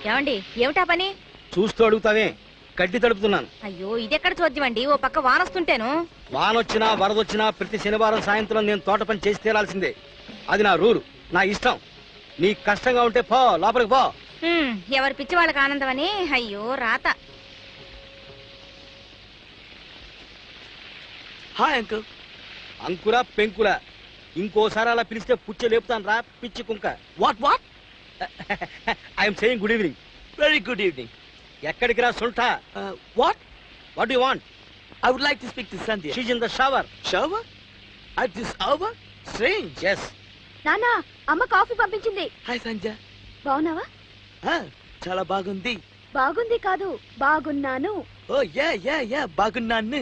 ఏమండి ఏమిటా పని? చూస్తూ అడుగుతావే, గడ్డి తడుపుతున్నాను. అయ్యో ఇదెక్కడ చూద్దామండి, ఓ పక్క వానొస్తుంటేను. వానొచ్చినా వరదొచ్చినా ప్రతి శనివారం సాయంత్రం నేను తోట పని చేసి తీరాల్సిందే. అది నా రూలు, నా ఇష్టం. నీ కష్టంగా ఉంటే పో, లోపలికి పో. ఎవరి పిచ్చి వాళ్ళకి ఆనందం అని. అయ్యో రాత. Hi uncle. అంకురా పెంకురా, ఇంకోసారి అలా పిలిస్తే పుచ్చ లేపుతాను రా పిచ్చి కుంక. What what? I'm saying good evening. Very good evening. ఎక్కడికి రా సుల్టా? What what you want? I would like to speak to Sandhya. She's in the shower. Shower? At this hour? Strange. Yes. నానా, అమ్మ కాఫీ పంపించింది. Hi సంధ్య. బాగున్నావా? చాలా బాగుంది. బాగుంది కాదు, బాగున్నాను. ఓ యా బాగున్నాను.